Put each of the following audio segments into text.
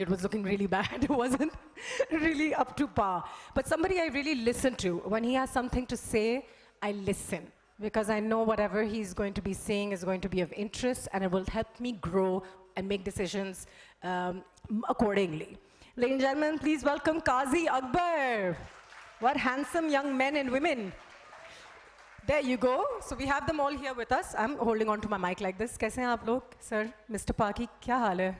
It was looking really bad. It wasn't really up to par. But somebody I really listen to. When he has something to say, I listen. Because I know whatever he's going to be saying is going to be of interest and it will help me grow and make decisions accordingly. Ladies and gentlemen, please welcome Kazi Akber. What handsome young men and women. There you go. So we have them all here with us. I'm holding on to my mic like this. कैसे हैं आप लोग? Sir, Mr. Paki, क्या हाल है?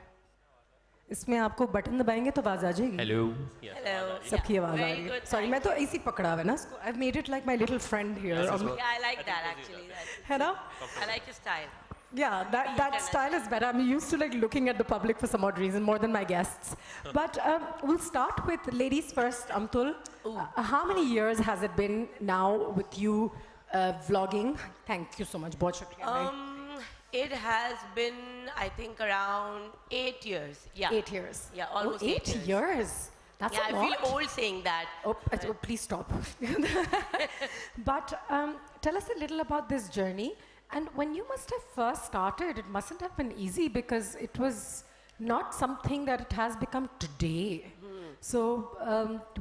इसमें आपको button दबाएंगे तो आवाज आ जाएगी. Hello. Hello. सबकी आवाज आ रही है. Sorry, मैं तो इसी पकड़ा हुआ है ना. I've made it like my little friend here. Yeah, I like that actually. है ना? I like your style. Yeah, that style is better. I'm used to like looking at the public for some odd reason more than my guests. But we'll start with ladies first. Amtul, how many years has it been now with you vlogging? Thank you so much. बहुत शुक्रिया. It has been, I think, around 8 years. Yeah. 8 years. Yeah, almost 8 years. That's a lot. I feel old saying that. Oh, please stop. But tell us a little about this journey. And when you must have first started, it mustn't have been easy because it was not something that it has become today. So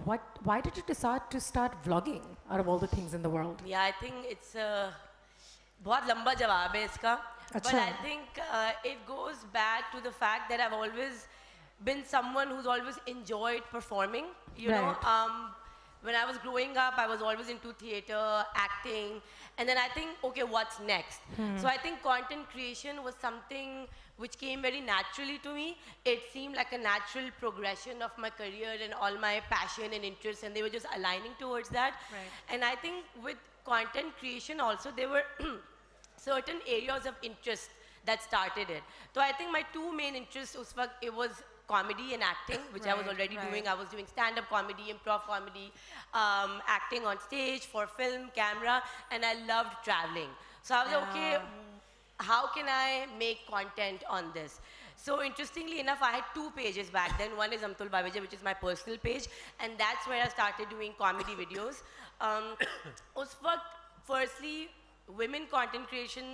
why did you decide to start vlogging out of all the things in the world? Yeah, I think it's बहुत लंबा जवाब है इसका. But I think it goes back to the fact that I've always been someone who's always enjoyed performing. You know, when I was growing up, I was always into theater, acting, and then I think, okay, what's next? So I think content creation was something which came very naturally to me. It seemed like a natural progression of my career and all my passion and interests, and they were just aligning towards that. And I think with content creation also, there were certain areas of interest that started it. So I think my two main interests, it was comedy and acting, which I was already doing. I was doing stand-up comedy, improv comedy, acting on stage for film, camera, and I loved traveling. So I was like, okay, how can I make content on this? So interestingly enough, I had two pages back then. One is Amtul Baweja, which is my personal page, and that's where I started doing comedy videos. Firstly, women content creation,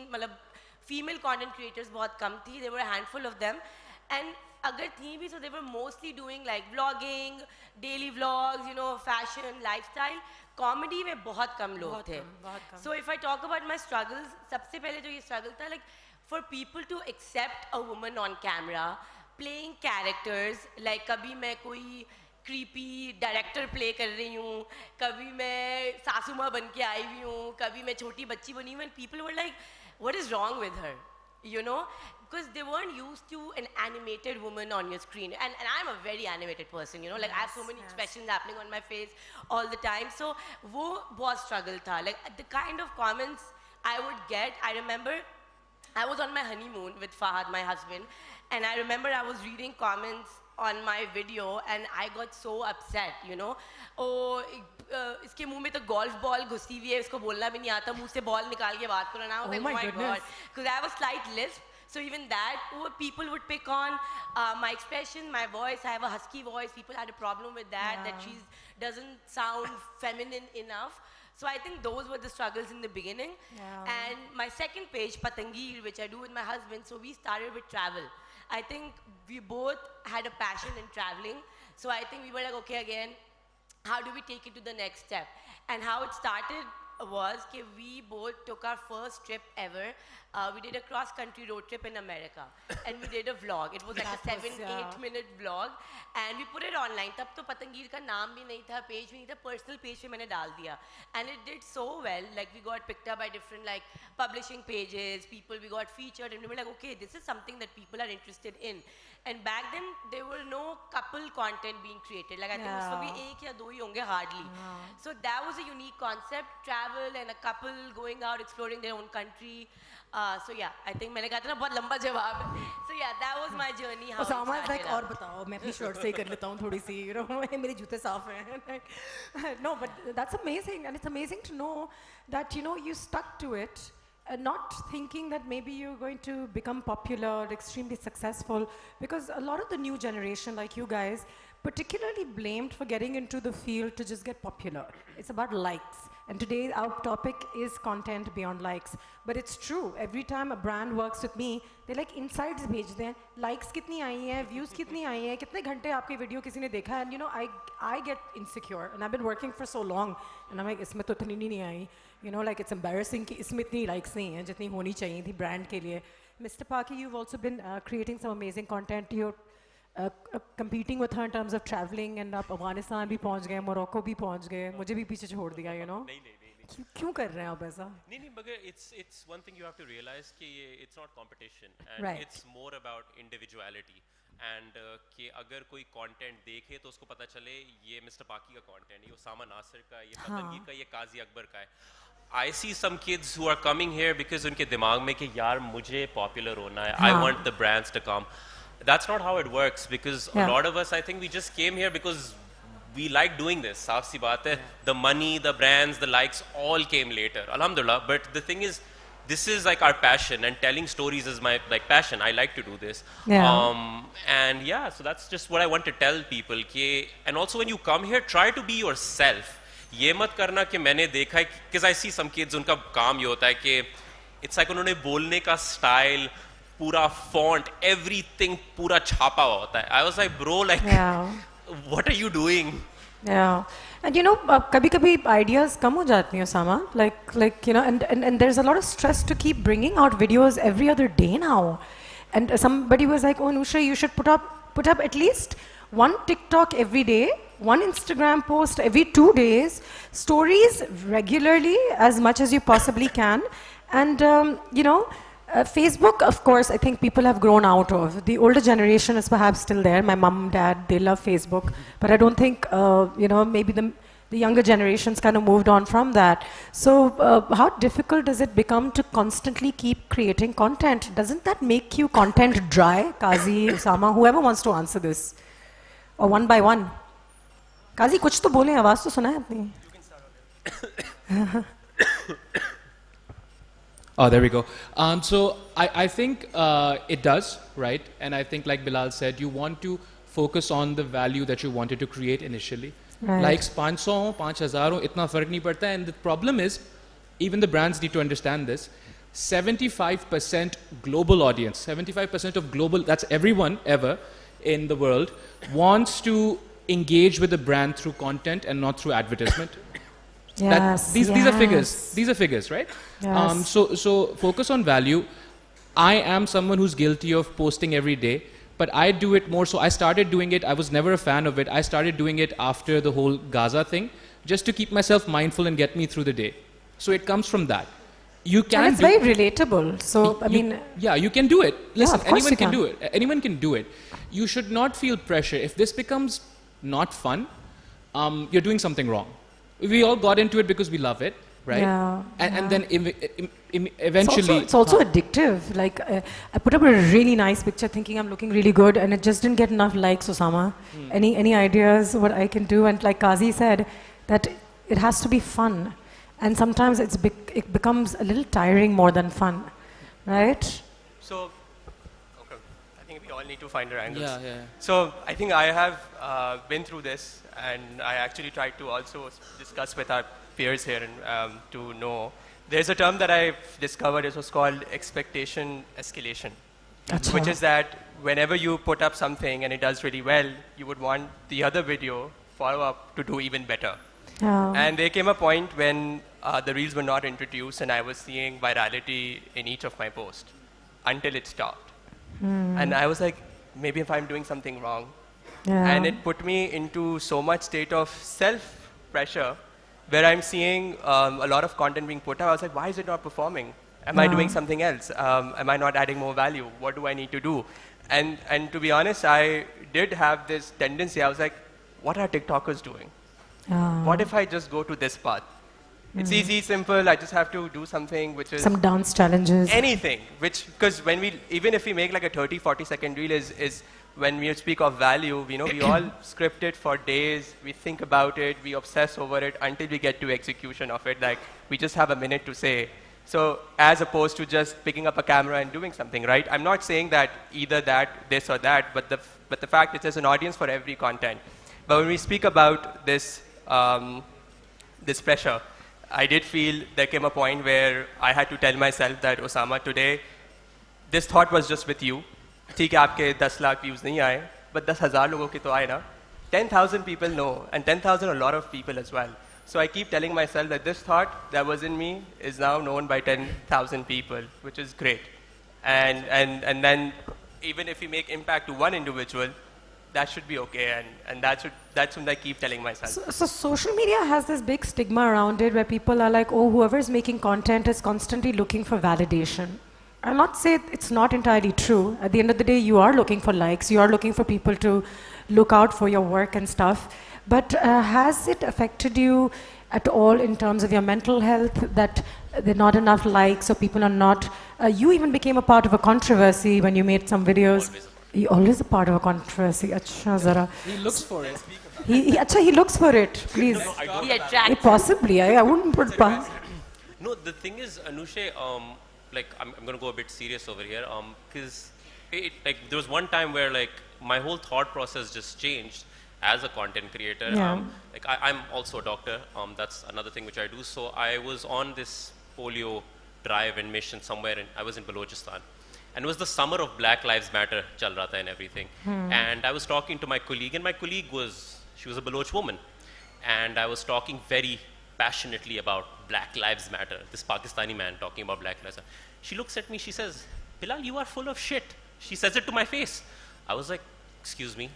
female content creators बहुत कम थी. There were a handful of them, and अगर थी भी, so they were mostly doing like vlogging, daily vlogs, you know, fashion, lifestyle. Comedy में बहुत कम लोग थे. So if I talk about my struggles, सबसे पहले जो ये struggle था, like for people to accept a woman on camera, playing characters, like कभी मैं कोई creepy director play कर रही हूँ, कभी मैं सासू माँ बन के आई हुई हूँ, कभी मैं छोटी बच्ची बनी हूँ, and people were like, what is wrong with her? You know, because they weren't used to an animated woman on your screen. And I'm a very animated person, you know, like I have so many expressions happening on my face all the time. So वो बहुत struggle था. Like the kind of comments I would get, I remember I was on my honeymoon with Fahad, my husband, and I remember I was reading comments on my video and I got so upset, you know. Oh, इसके मुंह में तो golf ball घुसी हुई है, इसको बोलना भी नहीं आता, मुंह से ball निकाल के बात करो ना. Oh my God, because I have a slight lisp, so even that people would pick on my expression, my voice. I have a husky voice. People had a problem with that, that she doesn't sound feminine enough. So I think those were the struggles in the beginning. And my second page, Patangir, which I do with my husband, so we started with travel. I think we both had a passion in traveling. So I think we were like, okay, again, how do we take it to the next step? And how it started was that we both took our first trip ever. We did a cross-country road trip in America. And we did a vlog. It was like a 7-8 minute vlog. And we put it online. तब तो पतंगीर का नाम भी नहीं था, page भी नहीं था, personal page पे मैंने डाल दिया. And it did so well. Like we got picked up by different like publishing pages, people, we got featured, and we were like, okay, this is something that people are interested in. And back then, there were no couple content being created. Like I think उसमें भी एक या दो ही होंगे hardly. So that was a unique concept, travel and a couple going out, exploring their own country. So yeah, I think मैंने कहा था ना बहुत लंबा जवाब. So yeah, that was my journey. How Osamah is like और बताओ, मैं अपनी shirt से ही कर लेता हूँ थोड़ी सी, you know, मेरे जूते साफ हैं. No, but that's amazing, and it's amazing to know that, you know, you stuck to it. Not thinking that maybe you're going to become popular, extremely successful, because a lot of the new generation, like you guys, particularly blamed for getting into the field to just get popular. It's about likes. And today our topic is content beyond likes. But it's true, every time a brand works with me, they like insights bhej dein, likes kitni aayi hai, views kitni aayi hai, kitne ghante aapke video kisi ne dekha, and you know, I get insecure, and I've been working for so long, and I'm like, isme to itni nahi aayi. You know, like it's embarrassing ki isme itni likes nahi hai, jitni honi chahiye thi brand ke liye. Mr. Paki, you've also been creating some amazing content. You're competing with her in terms of traveling, and आप अफगानिस्तान भी पहुंच गए, Morocco भी पहुंच गए, मुझे भी पीछे छोड़ दिया, you know? नहीं क्यों कर रहे हैं आप ऐसा? नहीं मगर it's one thing you have to realize कि it's not competition, and right. It's more about individuality, and कि अगर कोई content देखे तो उसको पता चले ये Mr. Paki का content, ये ओसामा नासिर का, ये पतंगी का, ये काजी अकबर का है. I see some kids who are coming here because उनके दिमाग में कि यार मुझे popular होना है, I want the brands to come. That's not how it works, because a lot of us, I think we just came here because we like doing this. Saaf si baat hai. The money, the brands, the likes all came later. Alhamdulillah. But the thing is, this is like our passion, and telling stories is my like passion. I like to do this. And yeah, so that's just what I want to tell people. And also when you come here, try to be yourself. ये मत करना कि मैंने देखा है, because I see some kids, उनका काम ये होता है कि it's like उन्होंने बोलने का style, पूरा font, everything पूरा छापा हुआ होता है. I was like, bro, like, what are you doing? Yeah, and you know, kabhi ideas come ho jati hain, Osamah. Like you know, and there's a lot of stress to keep bringing out videos every other day now. And somebody was like, oh, Anoushey, you should put up at least one TikTok every day, one Instagram post every 2 days, stories regularly as much as you possibly can, and you know. Facebook, of course, I think people have grown out of. The older generation is perhaps still there. My mom, dad, they love Facebook. But I don't think, you know, maybe the younger generations kind of moved on from that. So how difficult does it become to constantly keep creating content? Doesn't that make you content dry? Kazi, Osamah, whoever wants to answer this. Or one by one. Kazi, kuch to bole, awaaz to suna hai apni. You can start. Oh, there we go. So I think it does, right? And I think, like Bilal said, you want to focus on the value that you wanted to create initially. Right. Likes 500, 5000, itna fark nahi padta. And the problem is, even the brands need to understand this. 75% global audience, 75% of global, that's everyone ever in the world, wants to engage with the brand through content and not through advertisement. Yes, these are figures. These are figures, right? Yes. So focus on value. I am someone who's guilty of posting every day, but I do it more so. I started doing it. I was never a fan of it. I started doing it after the whole Gaza thing, just to keep myself mindful and get me through the day. So it comes from that. You can. And it's very relatable. So I mean. Yeah, you can do it. Listen, of course anyone can do it. Anyone can do it. You should not feel pressure. If this becomes not fun, you're doing something wrong. We all got into it because we love it, right? Yeah. And then eventually... It's also addictive. Like, I put up a really nice picture thinking I'm looking really good, and it just didn't get enough likes, Osamah. Any ideas what I can do? And like Kazi said, that it has to be fun. And sometimes it becomes a little tiring more than fun, right? So, okay, I think we all need to find our angles. Yeah. So, I think I have been through this, and I actually tried to also discuss with our peers here and to know. There's a term that I've discovered, it was called expectation escalation, which is that whenever you put up something and it does really well, you would want the other video follow-up to do even better. And there came a point when the reels were not introduced and I was seeing virality in each of my posts until it stopped. And I was like, maybe if I'm doing something wrong. And it put me into so much state of self-pressure where I'm seeing a lot of content being put out. I was like, why is it not performing? Am I doing something else? Am I not adding more value? What do I need to do? And to be honest, I did have this tendency. I was like, what are TikTokers doing? What if I just go to this path? It's easy, simple. I just have to do something which is... Some dance challenges. Anything. Because when even if we make like a 30, 40-second reel is when we speak of value, you know, we all script it for days. We think about it. We obsess over it until we get to execution of it. Like, we just have a minute to say. So as opposed to just picking up a camera and doing something, right? I'm not saying that either that, this or that, but the fact is there's an audience for every content. But when we speak about this, this pressure, I did feel there came a point where I had to tell myself that, Osamah, today, this thought was just with you. ठीक है आपके 10 lakh views नहीं आए, but 10,000 लोगों के तो आए ना. 10,000 people know, and 10,000 a lot of people as well. So I keep telling myself that this thought that was in me is now known by 10,000 people, which is great. And then even if we make impact to one individual, that should be okay, and that's what I keep telling myself. So social media has this big stigma around it where people are like, oh, whoever is making content is constantly looking for validation. I'll not say it's not entirely true. At the end of the day, you are looking for likes, you are looking for people to look out for your work and stuff. But has it affected you at all in terms of your mental health, that there are not enough likes or people are not... you even became a part of a controversy when you made some videos. You're always a part of a controversy. Achha, zara. He looks for it. He looks for it, please. No, I don't. He attracts. Possibly, I wouldn't put past. No, the thing is, Anoushey, like I'm going to go a bit serious over here, because like there was one time where like my whole thought process just changed as a content creator. Yeah. Like I'm also a doctor. That's another thing which I do. So I was on this polio drive and mission somewhere, and I was in Balochistan. And it was the summer of Black Lives Matter, chal raha tha and everything. And I was talking to my colleague, and my colleague she was a Baloch woman. And I was talking very passionately about Black Lives Matter, this Pakistani man talking about Black Lives Matter. She looks at me, she says, Bilal, you are full of shit. She says it to my face. I was like, excuse me.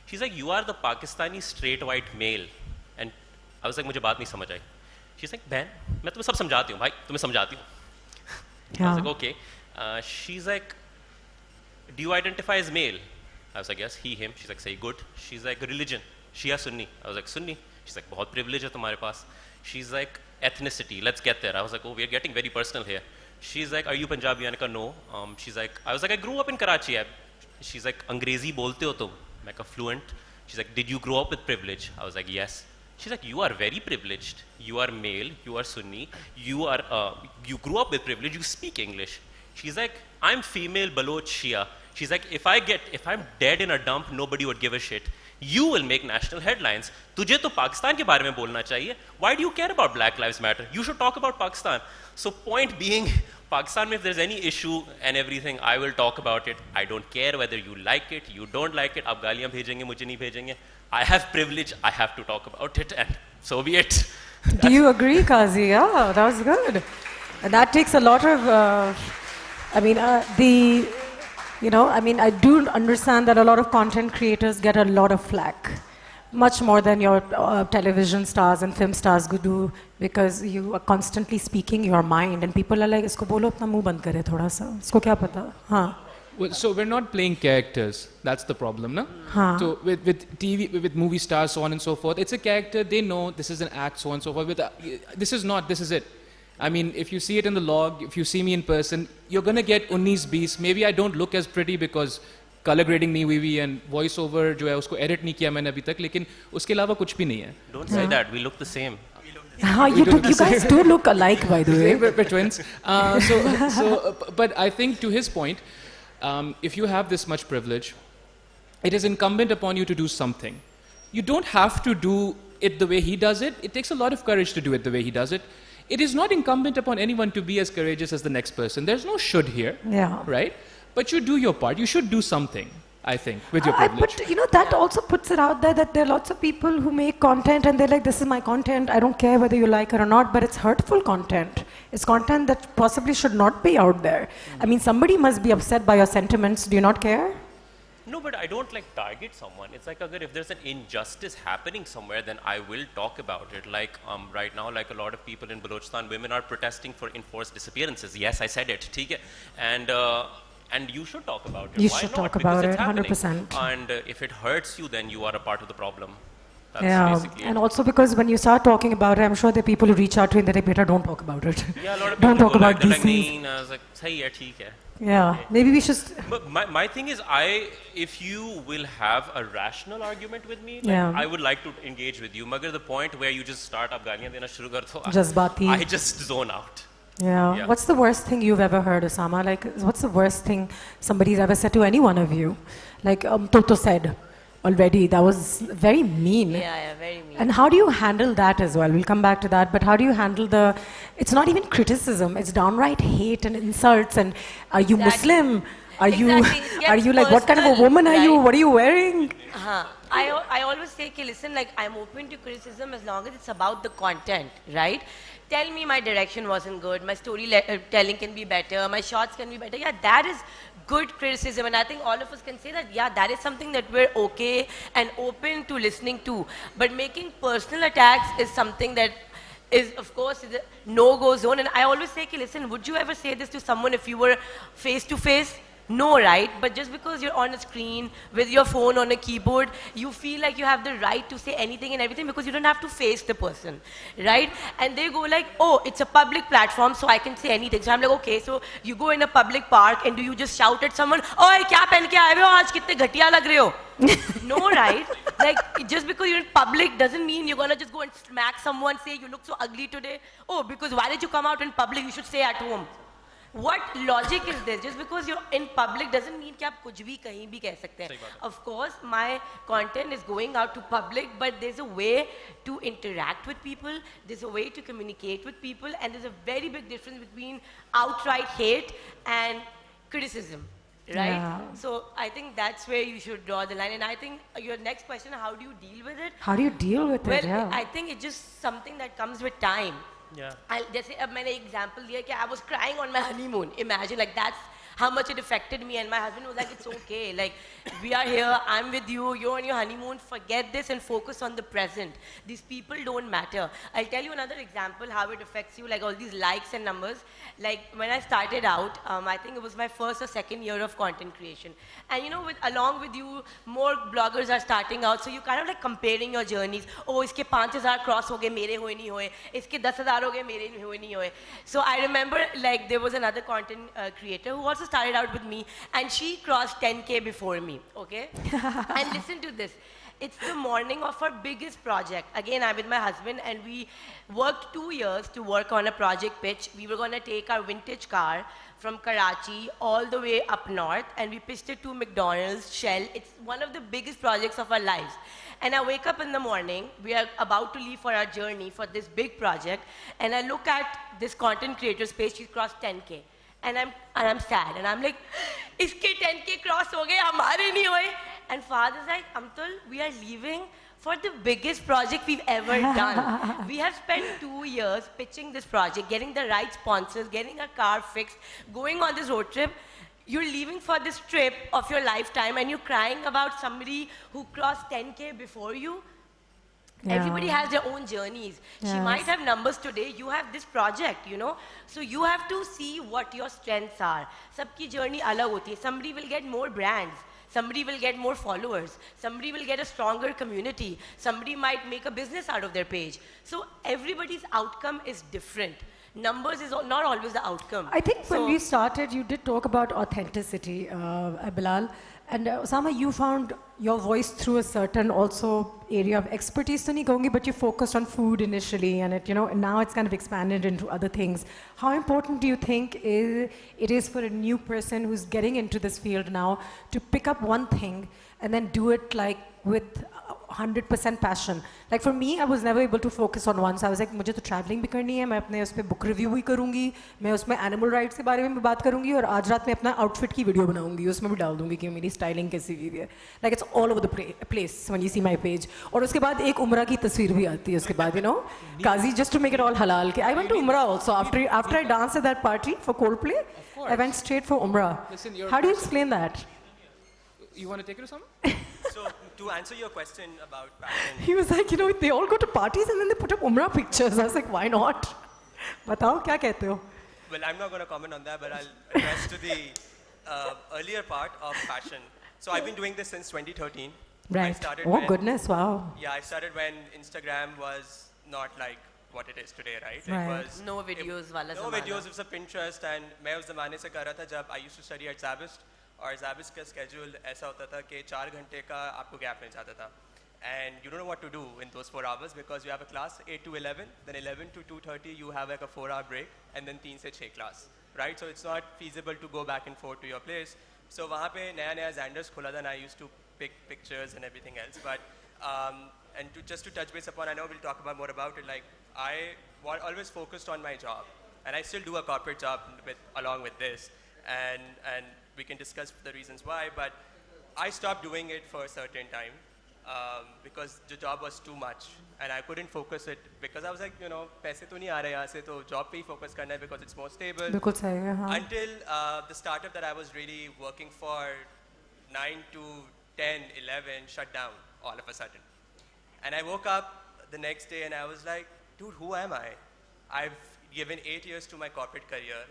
She's like, you are the Pakistani straight white male. And I was like, मुझे बात नहीं समझ आई. She's like, बहन, मैं तुम्हें सब समझाती हूँ, भाई, तुम्हें समझाती हूँ. I was like, okay. She's like, do you identify as male? I was like, yes, he, him. She's like, say good. She's like, religion, Shia, Sunni. I was like, Sunni. She's like, बहुत privilege है तुम्हारे पास. She's like, ethnicity, let's get there. I was like, oh, we're getting very personal here. She's like, are you Punjabi? मैंने कहा, no. She's like, I was like, I grew up in Karachi. She's like, अंग्रेजी बोलते हो तुम? मैं कहा, fluent. She's like, did you grow up with privilege? I was like, yes. She's like, you are very privileged. You are male, you are Sunni, you grew up with privilege, you speak English. She's like, I'm female Baloch Shia. She's like, if I'm dead in a dump, nobody would give a shit. You will make national headlines. तुझे तो पाकिस्तान के बारे में बोलना चाहिए. Why do you care about Black Lives Matter? You should talk about Pakistan. So point being, Pakistan, if there's any issue and everything, I will talk about it. I don't care whether you like it, you don't like it. आप गालियाँ भेजेंगे, मुझे नहीं भेजेंगे. I have privilege, I have to talk about it, and so be it. Do you agree, Kazi? Yeah, that was good. And that takes a lot of... I do understand that a lot of content creators get a lot of flack, much more than your television stars and film stars do, because you are constantly speaking your mind, and people are like, "Isko bolo apna muh band kare thoda sa. Isko kya pata?" Haan. Well, so we're not playing characters. That's the problem, no? So with TV, with movie stars, so on and so forth, it's a character. They know this is an act, so on and so forth. This is not. This is it. I mean, if you see it in the log, if you see me in person, you're gonna get 19-20. Maybe I don't look as pretty because color grading नहीं हुई हुई and voice over जो है उसको edit नहीं किया मैंने अभी तक, लेकिन उसके अलावा कुछ भी नहीं है. Don't say that. We look the same. You guys do look alike, by the way. We're twins. But I think to his point, if you have this much privilege, it is incumbent upon you to do something. You don't have to do it the way he does it. It takes a lot of courage to do it the way he does it. It is not incumbent upon anyone to be as courageous as the next person. There's no should here, right? But you do your part. You should do something, I think, with your privilege. But that also puts it out there that there are lots of people who make content and they're like, this is my content. I don't care whether you like it or not, but it's hurtful content. It's content that possibly should not be out there. I mean, somebody must be upset by your sentiments. Do you not care? No, but I don't like target someone. It's like if there's an injustice happening somewhere, then I will talk about it. Like right now, like a lot of people in Balochistan, women are protesting for enforced disappearances. Yes, I said it. ठीक है? And you should talk about it. You Why should not? talk Because about it's it, happening. 100%. And if it hurts you, then you are a part of the problem. That's Yeah, basically and it. also because when you start talking about it, I'm sure there are people who reach out to you and they're like, "Beta, don't talk about it. Yeah, a lot of Don't people talk go about like these that, like, things." "Nahin." I was like, "Sahi hai, theek hai." Yeah, maybe we should... But my thing is, if you will have a rational argument with me, like, Yeah. I would like to engage with you. Magar the point where you just start up gaaliyan dena shuru kar do, Jazbati. I just zone out. Yeah. What's the worst thing you've ever heard, Osamah? Like, what's the worst thing somebody's ever said to any one of you? Like, Toto said, already. That was very mean. Yeah, very mean. And how do you handle that as well? We'll come back to that. But how do you handle the? It's not even criticism. It's downright hate and insults. And are you Muslim? Are you? Are you like what kind of a woman are you? What are you wearing? I always say, okay, listen, like I'm open to criticism as long as it's about the content, right? Tell me my direction wasn't good, my storytelling can be better, my shots can be better. Yeah, that is good criticism, and I think all of us can say that, yeah, that is something that we're okay and open to listening to. But making personal attacks is something that is, of course, is a no-go zone. And I always say, okay, listen, would you ever say this to someone if you were face-to-face? No, right? But just because you're on a screen with your phone on a keyboard, you feel like you have the right to say anything and everything because you don't have to face the person, right? And they go like, oh, it's a public platform, so I can say anything. So I'm like, okay, so you go in a public park and do you just shout at someone, "Oi, kya pehen ke aaye ho? Aaj kitne ghatiya lag rahe ho?" No, right? Like, just because you're in public doesn't mean you're gonna just go and smack someone, say you look so ugly today. Oh, because why did you come out in public? You should stay at home. What logic is this? Just because you're in public doesn't mean कि आप कुछ भी कहीं भी कह सकते हैं. Of course, my content is going out to public, but there's a way to interact with people. There's a way to communicate with people, and there's a very big difference between outright hate and criticism, right? Yeah. So I think that's where you should draw the line. And I think your next question, how do you deal with it? How do you deal with Well, it? Yeah. I think it's just something that comes with time. Yeah. जैसे अब मैंने example दिया कि I was crying on my honeymoon. Imagine, like, that's how much it affected me, and my husband was like, it's okay, like, we are here, I'm with you, you're on your honeymoon, forget this and focus on the present. These people don't matter. I'll tell you another example how it affects you, like all these likes and numbers. Like when I started out, I think it was my first or second year of content creation. And you know, along with you, more bloggers are starting out, so you kind of like comparing your journeys. Oh, iske 5,000 cross ho gaye, mere hoye nahi hoye. Iske 10,000 ho gaye, mere hoye nahi hoye. So I remember, like, there was another content creator who also started out with me, and she crossed 10K before me, okay? And listen to this. It's the morning of our biggest project. Again, I'm with my husband, and we worked 2 years to work on a project pitch. We were gonna take our vintage car from Karachi all the way up north, and we pitched it to McDonald's, Shell. It's one of the biggest projects of our lives. And I wake up in the morning, we are about to leave for our journey for this big project, and I look at this content creator's page, she crossed 10K. And I'm sad, and I'm like, iske 10K cross ho gaye, hamare nahi hoye. And father's like, Amtul, we are leaving for the biggest project we've ever done. We have spent 2 years pitching this project, getting the right sponsors, getting a car fixed, going on this road trip. You're leaving for this trip of your lifetime, and you're crying about somebody who crossed 10K before you. Yeah. Everybody has their own journeys. Yes. She might have numbers today, you have this project, you know. So you have to see what your strengths are. Sabki journey alag hoti hai. Somebody will get more brands. Somebody will get more followers. Somebody will get a stronger community. Somebody might make a business out of their page. So everybody's outcome is different. Numbers is not always the outcome. I think when we started, you did talk about authenticity, Bilal. And Osamah, you found your voice through a certain also area of expertise, to nahi kahungi, but you focused on food initially, and it, you know, and now it's kind of expanded into other things. How important do you think it is for a new person who's getting into this field now to pick up one thing and then do it like with 100% passion? Like for me, I was never able to focus on one. So I was like, मुझे तो traveling भी करनी है, मैं अपने उस पे book review भी करूँगी, मैं उसमें animal rights के बारे में भी बात करूँगी, और आज रात में अपना outfit की video बनाऊँगी, उसमें भी डाल दूँगी कि मेरी styling कैसी हुई है. Like it's all over the place when you see my page. और उसके बाद एक उम्रा की तस्वीर भी आती है उसके बाद, you know, Kazi, just to make it all halal. I went to Umrah also after I danced at that party for Coldplay. I went straight for Umrah. Listen, how do you explain that? You want to take it or something? So, to answer your question about passion, He was like, you know, they all go to parties and then they put up Umrah pictures. I was like, why not? Batao, kya kehte ho? well, I'm not going to comment on that, but I'll address to the earlier part of passion. So, I've been doing this since 2013. I Right. started Oh, when- goodness, wow. Yeah, I started when Instagram was not like what it is today, right? Right. It was No videos wala no zamana. videos. It was a Pinterest, and मैं उस ज़माने से कर रहा था जब I used to study at Zabist, और Zabist का schedule ऐसा होता था कि 4 घंटे का आपको gap मिल जाता था, and you don't know what to do in those 4 hours because you have a class 8 to 11, then 11 to 2:30 you have like a 4-hour break, and then 3 से 6 class, right? So it's not feasible to go back and forth to your place. So वहाँ पे नया Xanders खुला था, and I used to pictures and everything else. But and just to touch base upon, I know we'll talk about more about it. Like I always focused on my job, and I still do a corporate job along with this, and we can discuss the reasons why. But I stopped doing it for a certain time because the job was too much, and I couldn't focus it because I was like, you know, paise to nahi aa rahe yahan se, to job pe hi focus karna hai because it's more stable. बिल्कुल सही है, हाँ. Until the startup that I was really working for, 9 to 10, 11, shut down all of a sudden. And I woke up the next day and I was like, dude, who am I? I've given 8 years to my corporate career,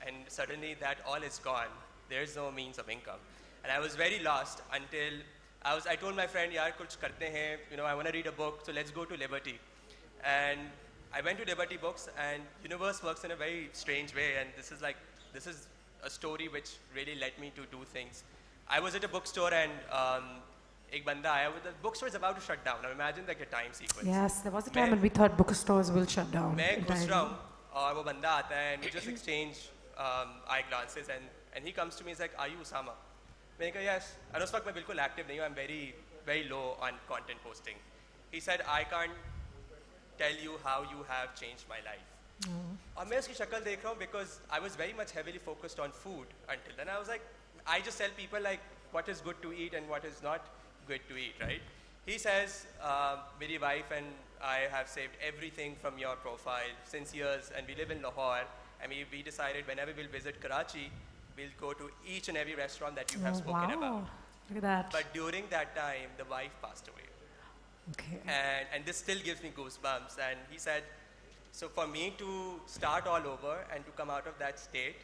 and suddenly that all is gone. There's no means of income. And I was very lost until I told my friend, yaar, kuch karte hain, you know, I want to read a book, so let's go to Liberty. And I went to Liberty Books, and universe works in a very strange way, and this is a story which really led me to do things. I was at a bookstore, and ek banda aaya, the bookstore is about to shut down. Now imagine like a time sequence. Yes, there was a time when we thought bookstores will shut down. मैं घुस रहा हूँ और वो बंदा आता है, and we just exchange eye glances, and he comes to me, he's like, are you Osamah? मैंने कहा yes. And उस वक्त मैं बिल्कुल active नहीं हूँ, I'm very low on content posting. He said, I can't tell you how you have changed my life. और मैं उसकी शक्ल देख रहा हूँ because I was very much heavily focused on food until then. I was like, I just tell people like what is good to eat and what is not good to eat, right? He says, मेरी wife and I have saved everything from your profile since years, and we live in Lahore, and we decided whenever we'll visit Karachi, we'll go to each and every restaurant that you have spoken about. Look at that. But during that time, the wife passed away. Okay. And this still gives me goosebumps. And he said, so for me to start all over and to come out of that state,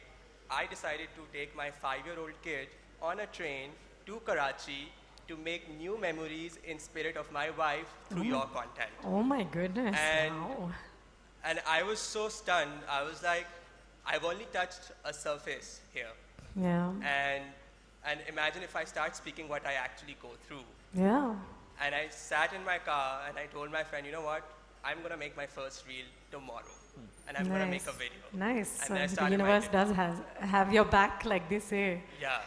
I decided to take my 5-year-old kid on a train to Karachi to make new memories in spirit of my wife through your content. Oh my goodness. And, wow. and I was so stunned. I was like, I've only touched a surface here. Yeah. And imagine if I start speaking what I actually go through. Yeah. And I sat in my car and I told my friend, you know what? I'm going to make my first reel tomorrow. And I'm going to make a video. Nice. And then I So the started my universe video. does have your back, like they say. Yeah.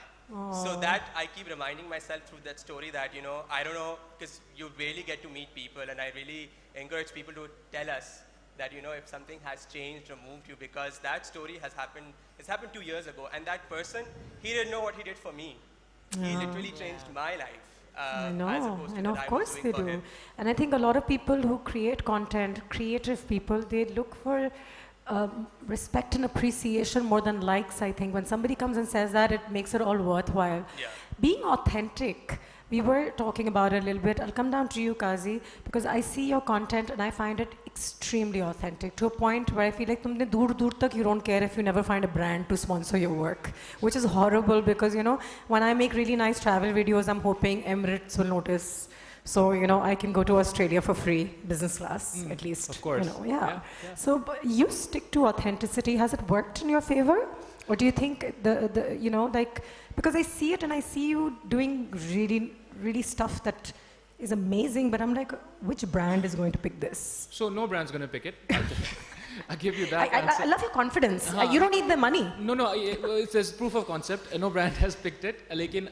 So that I keep reminding myself through that story that, you know, I don't know, because you really get to meet people, and I really encourage people to tell us that, you know, if something has changed or moved you, because that story has happened, it's happened 2 years ago, and that person, he didn't know what he did for me. He literally changed my life. I As know, opposed to of what I was course doing they for do. him. And I think a lot of people who create content, creative people, they look for respect and appreciation more than likes, I think. When somebody comes and says that, it makes it all worthwhile. Yeah. Being authentic, we were talking about it a little bit. I'll come down to you, Kazi, because I see your content and I find it extremely authentic, to a point where I feel like tumne dur tak, you don't care if you never find a brand to sponsor your work, which is horrible because, you know, when I make really nice travel videos, I'm hoping Emirates will notice. So, you know, I can go to Australia for free, business class, at least. Of course. You know, yeah. So, but you stick to authenticity. Has it worked in your favor? Or do you think the you know, like, because I see it and I see you doing really, really stuff that is amazing, but I'm like, which brand is going to pick this? So no brand's going to pick it. I'll give you that answer. I love your confidence. You don't need the money. No, it's proof of concept. No brand has picked it. Lekin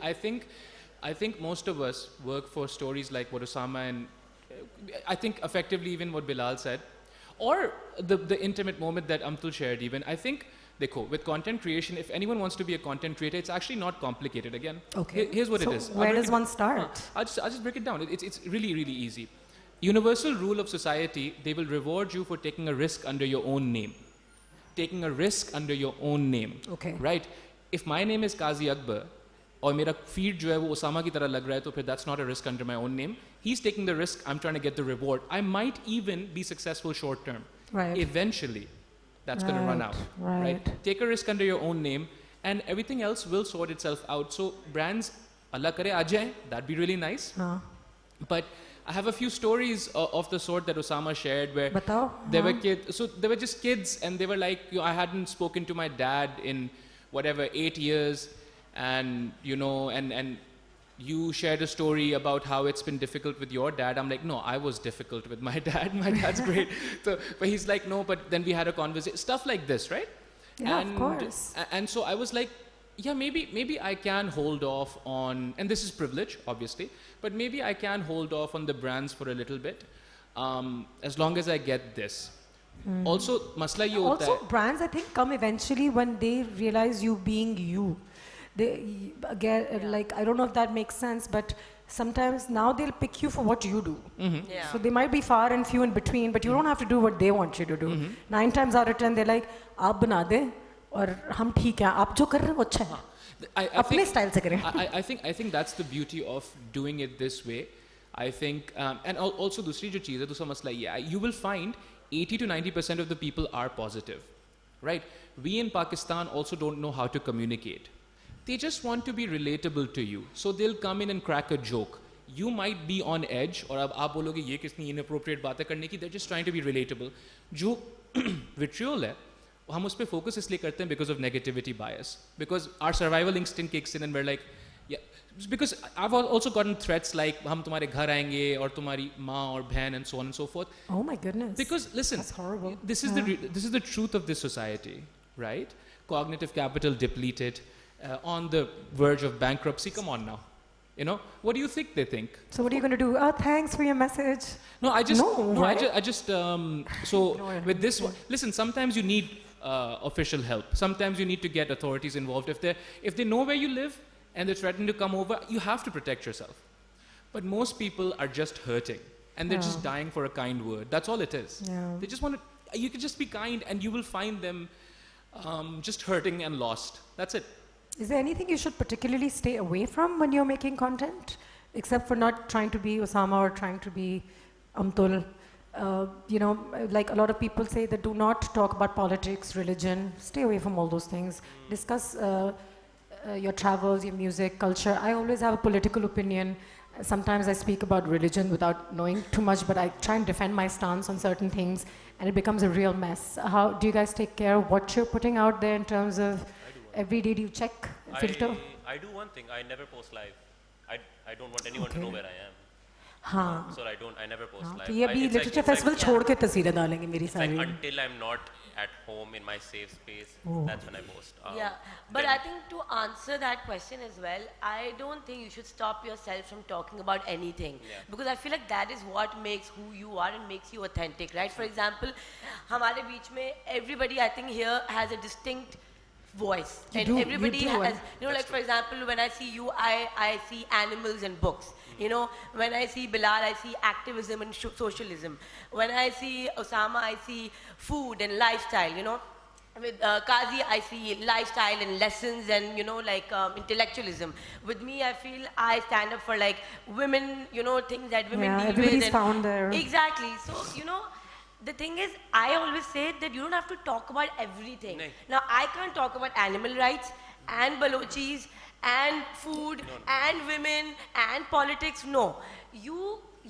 I think most of us work for stories like what Osamah and I think effectively even what Bilal said, or the intimate moment that Amtul shared even. I think, dekho, with content creation, if anyone wants to be a content creator, it's actually not complicated again. Okay. Here's what so it is. Where does one start? I'll just break it down. It's really, really easy. Universal rule of society, they will reward you for taking a risk under your own name. Taking a risk under your own name. Okay. Right? If my name is Kazi Akber, और मेरा feed जो है वो Osama की तरह लग रहा है, तो फिर that's not a risk under my own name. He's taking the risk, I'm trying to get the reward. I might even be successful short term. Right. Eventually, that's going to run out. Right. Take a risk under your own name, and everything else will sort itself out. So brands, Allah kare aa jaye, that'd be really nice. But I have a few stories of the sort that Osamah shared where there were kids. So they were just kids, and they were like, you know, I hadn't spoken to my dad in whatever 8 years. And you know, and you shared a story about how it's been difficult with your dad. I'm like, no, I was difficult with my dad. My dad's great. So, but he's like, no, but then we had a conversation, stuff like this, right? Yeah, of course. And so I was like, yeah, maybe I can hold off on, and this is privilege, obviously, but maybe I can hold off on the brands for a little bit, as long as I get this. Also, masla ye hota Also, hai. brands, I think, come eventually when they realize you being you. They again, like, I don't know if that makes sense, but sometimes now they'll pick you for what you do. Yeah. So they might be far and few in between, but you don't have to do what they want you to do. 9 times out of 10, they're like, "Aap bana de, aur hum theek hain. Aap jo kar rahe ho wo अच्छा है." I अपने think- style से करें. I think that's the beauty of doing it this way. I think, and also दूसरी जो चीज़ है, दूसरा मसला ये है, you will find 80 to 90% of the people are positive, right? We in Pakistan also don't know how to communicate. They just want to be relatable to you, so they'll come in and crack a joke. You might be on edge, और अब आप बोलोगे ये कितनी inappropriate बातें करने की, they're just trying to be relatable. जो vitriol है, हम उस पे focus इसलिए करते हैं because of negativity bias, because our survival instinct kicks in and we're like, yeah, because I've also gotten threats like हम तुम्हारे घर आएंगे और तुम्हारी माँ और बहन and so on and so forth. Oh my goodness. Because listen, That's horrible. this is this is the truth of this society, right? Cognitive capital depleted, on the verge of bankruptcy. Come on now, you know what do you think they think? So what are you going to do? Oh, thanks for your message. No, I just No, no, right? I just so with this one, listen. Sometimes you need official help. Sometimes you need to get authorities involved. If they know where you live and they're threatening to come over, you have to protect yourself. But most people are just hurting and they're just dying for a kind word. That's all it is. Yeah. They just want to. You can just be kind, and you will find them just hurting and lost. That's it. Is there anything you should particularly stay away from when you're making content, except for not trying to be Osamah or trying to be Amtul? You know, like a lot of people say that do not talk about politics, religion. Stay away from all those things. Discuss your travels, your music, culture. I always have a political opinion. Sometimes I speak about religion without knowing too much, but I try and defend my stance on certain things, and it becomes a real mess. How do you guys take care of what you're putting out there in terms of every day do you check, filter? I do one thing. I never post live. I don't want anyone to know where I am. हाँ. So I never post live. तो ये अभी literature festival छोड़ के तस्वीरें डालेंगे मेरी It's like सारी. until I'm not at home in my safe space, that's when I post. Yeah, but then- I think to answer that question as well, I don't think you should stop yourself from talking about anything. Yeah. Because I feel like that is what makes who you are and makes you authentic, right? For example, हमारे बीच में everybody I think here has a distinct voice. You And do, you everybody do, has, and- you know, like for example, when I see you, I see animals and books. You know, when I see Bilal, I see activism and socialism. When I see Osamah, I see food and lifestyle, you know. With Kazi, I see lifestyle and lessons and, you know, like intellectualism. With me, I feel I stand up for like women, you know, things that women Yeah, deal everybody's with. And found there. Exactly. So, you know, the thing is, I always say that you don't have to talk about everything. Nahin. Now, I can't talk about animal rights and Balochis and food and women and politics. No.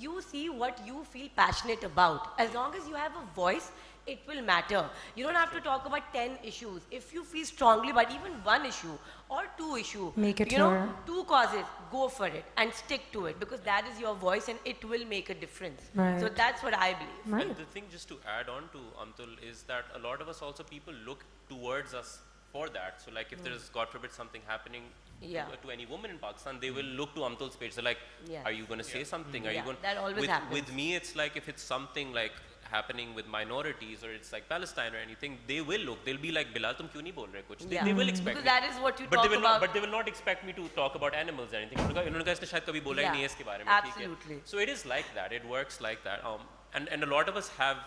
You see what you feel passionate about. As long as you have a voice, it will matter. You don't have to talk about 10 issues. If you feel strongly about even one issue or two issues, Make it you know, your- two causes, go for it and stick to it because that is your voice and it will make a difference. Right. So that's what I believe. Right. And the thing just to add on to Amtul is that a lot of us also people look towards us for that. So like if there is God forbid something happening Yeah. to any woman in Pakistan, they will look to Amtul's page. They're like, Yeah. are you going to say something? Are Yeah, you going? that always happens. With me, it's like if it's something like happening with minorities or it's like Palestine or anything, they will look. They'll be like, Bilal, tum kyun nahi bol rahe kuch? Yeah. They will expect Because me. that is what you but talk they will about. not, but they will not expect me to talk about animals or anything. उन्होंने कहा इसने शायद कभी बोला ही Yeah, नहीं है इसके बारे में, ठीक है? absolutely. So it is like that. It works like that. And a lot of us have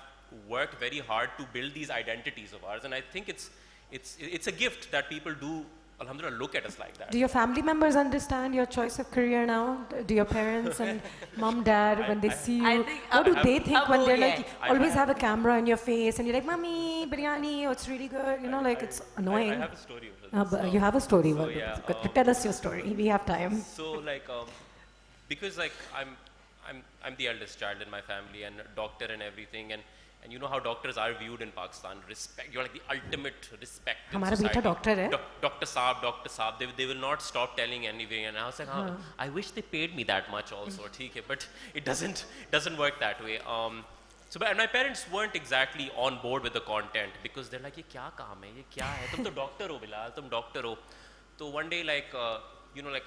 worked very hard to build these identities of ours, and I think it's a gift that people do. Alhamdulillah, look at us like that. Do your family members understand your choice of career now? Do your parents and mom, dad, when they see you, I think what do I they have- think when they're like, I always have- have a camera in your face and you're like, Mommy, biryani, oh, it's really good, you know, like it's annoying. I have a story of this. But you have a story. So, well, yeah, but tell us your story. We have time. So like, because like I'm the eldest child in my family and a doctor and everything, and you know how doctors are viewed in Pakistan. Respect, you're like the ultimate respect in हमारा बेटा society. doctor है. Doctor Saab, they will not stop telling anything. And I was like, I wish they paid me that much also, ठीक है, but it doesn't work that way. And my parents weren't exactly on board with the content because they're like, ये क्या काम है, ये क्या है, तुम तो doctor हो बिलाल, तुम doctor हो. So one day, like, you know, like,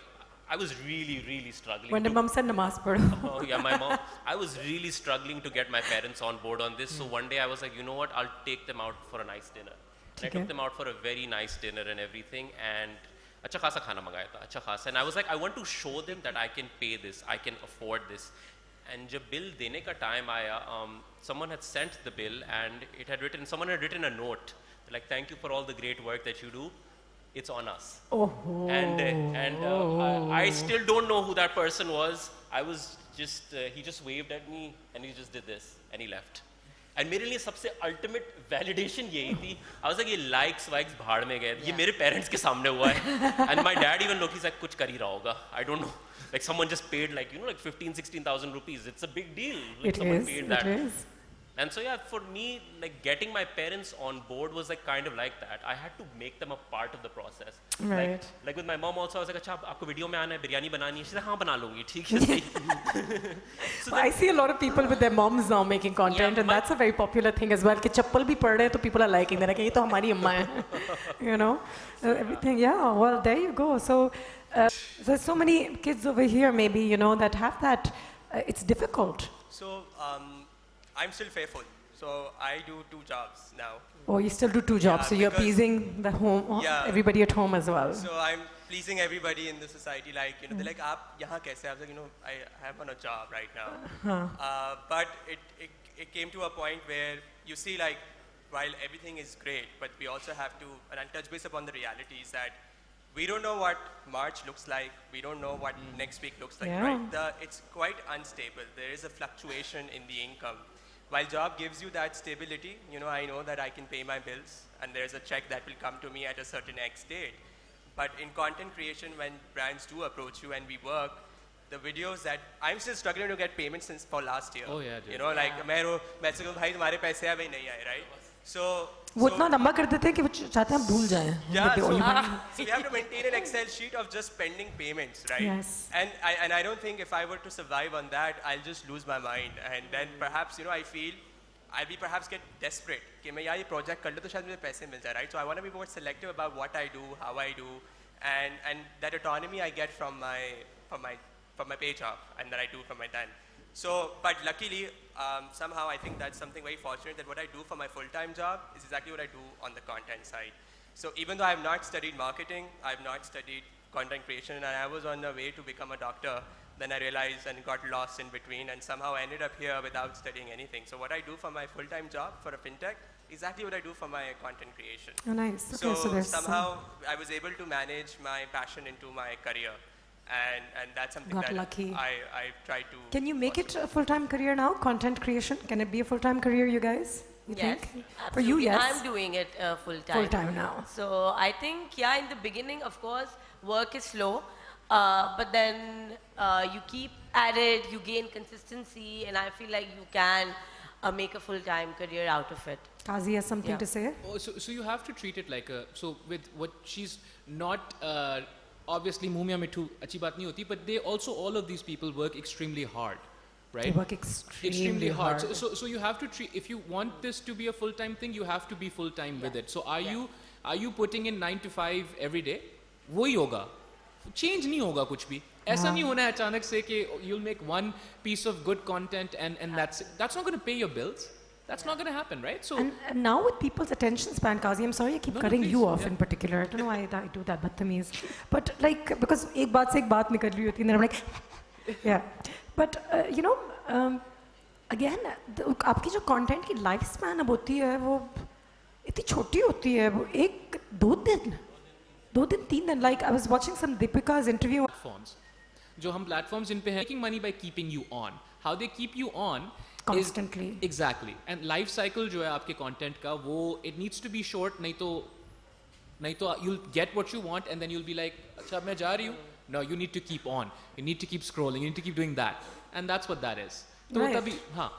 I was really struggling. When the mom said namaz padho. Oh yeah, my mom. I was really struggling to get my parents on board on this. So one day I was like, you know what? I'll take them out for a nice dinner. And I took them out for a very nice dinner and everything. And अच्छा खासा खाना मंगाया था, अच्छा खासा. And I was like, I want to show them that I can pay this, I can afford this. And जब bill देने का time आया, someone had sent the bill and someone had written a note, like, thank you for all the great work that you do. It's on us. Oh. I still don't know who that person was. I was just, he just waved at me and he just did this and he left. And मेरे लिए सबसे ultimate validation यही थी. I was like, ये likes भाड़ में गए. ये मेरे parents के सामने हुआ है. And my dad even looked, he's like, कुछ कर ही रहा होगा. I don't know. Like someone just paid like, you know, like 15,000-16,000 rupees. It's a big deal. Like someone paid that. It is. And so yeah, for me, like getting my parents on board was like kind of like that. I had to make them a part of the process. Right. Like with my mom also, I was like, अच्छा आपको video में आना है, बिरयानी बनानी है. She said, हाँ बना लूँगी, ठीक है सही. So I see a lot of people with their moms now making content, Yeah, and that's a very popular thing as well. कि चप्पल भी पढ़ रहे हैं तो people are liking. They're like, ये तो हमारी अम्मा है. You know, everything. Yeah. Well, there you go. So there's so many kids over here, maybe, you know, that have that. It's difficult. So I'm still faithful. So I do 2 jobs now. Oh, you still do 2 jobs, Yeah, so you're because- pleasing the home, Yeah. everybody at home as well. So I'm pleasing everybody in the society. Like, you know, they're like, "Aap yahan kaise?" I was like, you know, I am on a job right now. But it came to a point where you see, like, while everything is great, but we also have to, and I'll touch base upon the realities that we don't know what March looks like. We don't know what next week looks like, Yeah. right? It's quite unstable. There is a fluctuation in the income. While job gives you that stability, you know, I know that I can pay my bills and there's a check that will come to me at a certain X date. But in content creation, when brands do approach you and we work, the videos that I'm still struggling to get payments since for last year. Oh, yeah, dude. You know, like मैं से कहूँ भाई तुम्हारे पैसे हैं भाई नहीं आए, right? So वो इतना लंबा कर देते हैं कि वो चाहते हैं हम भूल जाएं. yeah, They so, owe you money. so we have to maintain an Excel sheet of just pending payments, right? Yes. And I don't think if I were to survive on that, I'll just lose my mind. And then perhaps, you know, I feel I'll be perhaps get desperate. कि मैं यार ये project कर ले तो शायद मुझे पैसे मिल जाए, right? So I want to be more selective about what I do, how I do, and that autonomy I get from my pay job and that I do from my time. So, but luckily, somehow I think that's something very fortunate that what I do for my full-time job is exactly what I do on the content side. So even though I have not studied marketing, I have not studied content creation, and I was on the way to become a doctor, then I realized and got lost in between and somehow I ended up here without studying anything. So what I do for my full-time job for a fintech, exactly what I do for my content creation. Oh, nice. Okay, so there's somehow I was able to manage my passion into my career. And that's something Got that lucky. I try to... Can you make it a full-time career now? Content creation? Can it be a full-time career, you guys? You Yes, think? absolutely. For you, yes. I'm doing it full-time. Full-time now. So I think, yeah, in the beginning, of course, work is slow. But then you keep at it, you gain consistency, and I feel like you can make a full-time career out of it. Kazi has something Yeah. to say? Oh, so you have to treat it like a, so with what she's not, obviously muh mein mithu achhi baat nahi hoti, but they also, all of these people work extremely hard, right? They work extremely hard. So you have to treat, if you want this to be a full-time thing, you have to be full-time with it. So are you putting in 9 to 5 every day? वही होगा. Change नहीं होगा कुछ भी. ऐसा नहीं होना है अचानक से कि you'll make one piece of good content and that's it. That's not going to pay your bills. That's not going to happen, right? So And now with people's attention span, Kazi, I'm sorry I keep No, cutting please, you off yeah. in particular. I don't know why I do that, badtameez. But like, because एक बात से एक बात निकल रही होती है, and then I'm like, yeah. But you know, again, आपकी जो content की lifespan अब होती है, वो इतनी छोटी होती है, वो 1-2 दिन, 2 दिन 3 दिन. Like I was watching some Deepika's interview. platforms, जो हम platforms इन पे हैं, making money by keeping you on. How they keep you on Constantly. is exactly. And life cycle जो है आपके content का, वो it needs to be short. नहीं तो you'll get what you want and then you'll be like, अच्छा मैं जा रही हूँ. No, you need to keep on. You need to keep scrolling. You need to keep doing that. And that's what that is. तो Right. तभी हाँ.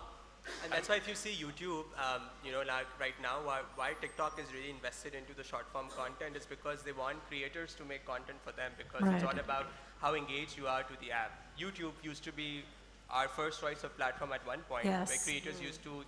And that's why if you see YouTube, you know, like right now, why TikTok is really invested into the short form content is because they want creators to make content for them because it's Right. all about how engaged you are to the app. YouTube used to be our first choice of platform at one point, Yes. where creators used to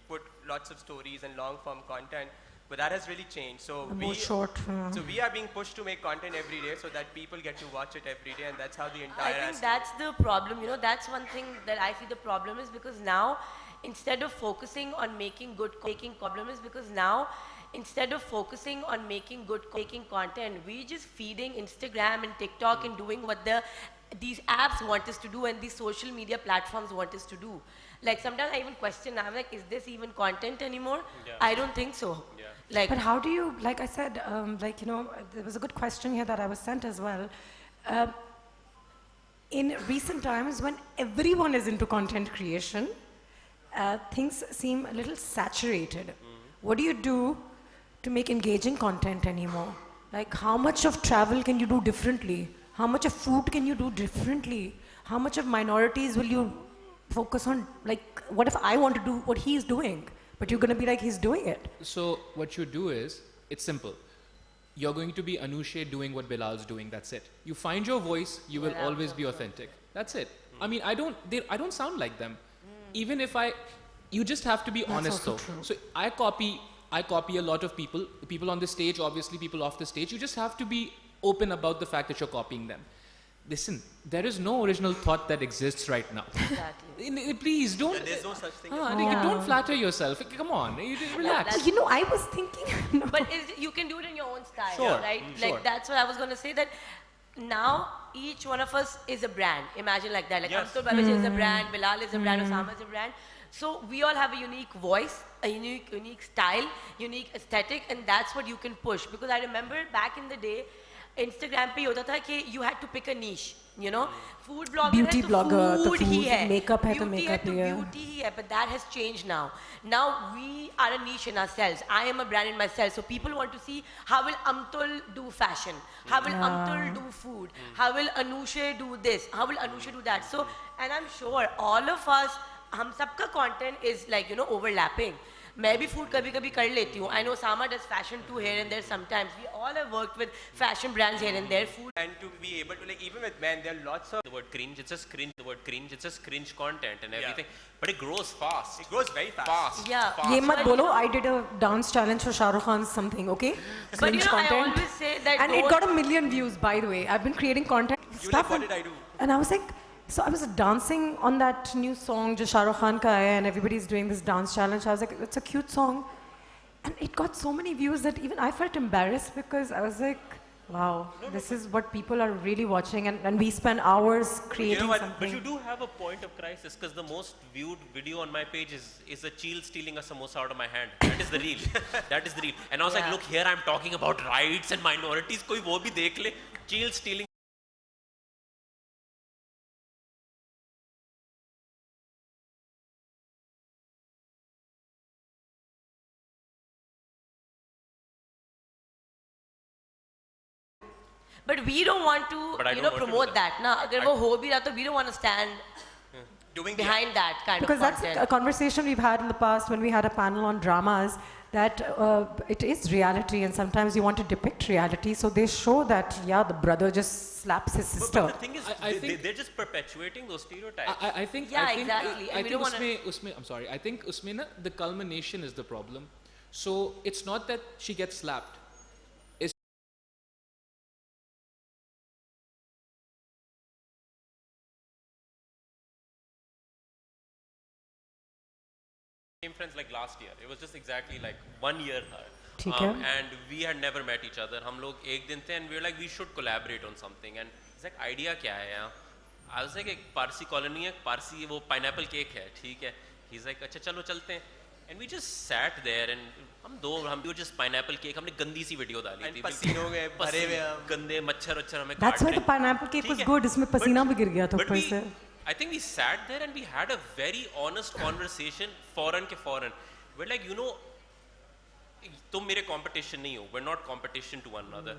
put lots of stories and long form content. But that has really changed. So More short. so we are being pushed to make content every day so that people get to watch it every day, and that's how the entire. I think that's the problem. You know, that's one thing that I see the problem is because now, instead of focusing on making making content, we just feeding Instagram and TikTok and doing what these apps want us to do and these social media platforms want us to do. Like sometimes I even question, I'm like, is this even content anymore? Yeah. I don't think so. Yeah. Like, But how do you, like I said, like, you know, there was a good question here that I was sent as well. In recent times, when everyone is into content creation, things seem a little saturated. What do you do to make engaging content anymore? Like, how much of travel can you do differently? How much of food can you do differently? How much of minorities will you focus on? Like, what if I want to do what he's doing? But you're going to be like, he's doing it. So what you do is, it's simple. You're going to be Anoushey doing what Bilal's doing, that's it. You find your voice, you will always be authentic. That's it. I mean, I don't sound like them. Even if you just have to be honest though. So I copy a lot of people on the stage, obviously people off the stage. You just have to be open about the fact that you're copying them. Listen, there is no original thought that exists right now. exactly. Please don't. There's no such thing. Don't flatter yourself. Come on, relax. You know, I was thinking. No. But you can do it in your own style, Sure, right? sure. Like that's what I was going to say, that now each one of us is a brand. Imagine like that. Like Yes. Amtul Baweja is a brand, Bilal is a brand, Osamah is a brand. So we all have a unique voice, a unique style, unique aesthetic, and that's what you can push. Because I remember back in the day, Instagram पे होता था कि you had to pick a niche, you know, food blogger Beauty है तो blogger, तो food ही food, है, makeup है तो beauty makeup है तो ही है. beauty ही है, but that has changed now. Now we are a niche in ourselves. I am a brand in myself, so people want to see how will Amtul do fashion, how will Amtul do food, how will Anoushey do this, how will Anoushey do that. So, and I'm sure all of us, हम सबका content is like, you know, overlapping. मैं भी food कभी-कभी कर लेती हूँ. I know Osamah does fashion too here and there sometimes. We all have worked with fashion brands here and there. Food. And to be able to, like, even with men, there are lots of. The word cringe, it's just cringe. The word cringe, it's just cringe content and everything. But it grows fast. It grows very fast. Yeah. ये मत But बोलो, you know- I did a dance challenge for Shah Rukh Khan's something, okay? But you Cringe know, I always say that and it don't- got 1 million views, by the way. I've been creating content. You stuff like, what and- did I do? And I was like, so I was dancing on that new song, जो Shah Rukh Khan का है, and everybody's doing this dance challenge. I was like, it's a cute song. And it got so many views that even I felt embarrassed because I was like, wow, this is what people are really watching, and we spend hours creating You know what? something. But you do have a point of crisis because the most viewed video on my page is a child stealing a samosa out of my hand. That is the real. That is the real. And I was like, Yeah. look, here I'm talking about rights and minorities. कोई वो भी देख ले. Child stealing. But we don't want But to, I you don't know, want to do promote that. that. Na, अगर वो हो भी रहा तो we don't want to stand Doing behind that kind Because of that's content. a conversation we've had in the past when we had a panel on dramas, that it is reality, and sometimes you want to depict reality, so they show that, yeah, the brother just slaps his sister. But the thing is, I think- they're just perpetuating those stereotypes. I think Yeah, I think, exactly. I And we think don't usme, I'm sorry. I think usme na, the culmination is the problem. So it's not that she gets slapped. It's Same friends like last year. It was just exactly like 1 year. ठीक है. And we had never met each other. हम लोग एक दिन थे and we were like we should collaborate on something. And it's like idea क्या है यहाँ? I was like एक पारसी कॉलोनी है, पारसी वो pineapple cake है, ठीक है? He's like अच्छा चलो चलते हैं. And we just sat there and हम just pineapple cake हमने गंदी सी वीडियो डाली And थी. पसीनों में भरे हुए हम. गंदे मच्छर वच्छर हमें That's काट why रहे the हैं. pineapple cake was ठीक है. good. इसमें पसीना भी गिर गया था But ऊपर से. I think we sat there and we had a very honest conversation, foreign ke foreign. We're like, you know, तुम मेरे competition नहीं हो. We're not competition to one another.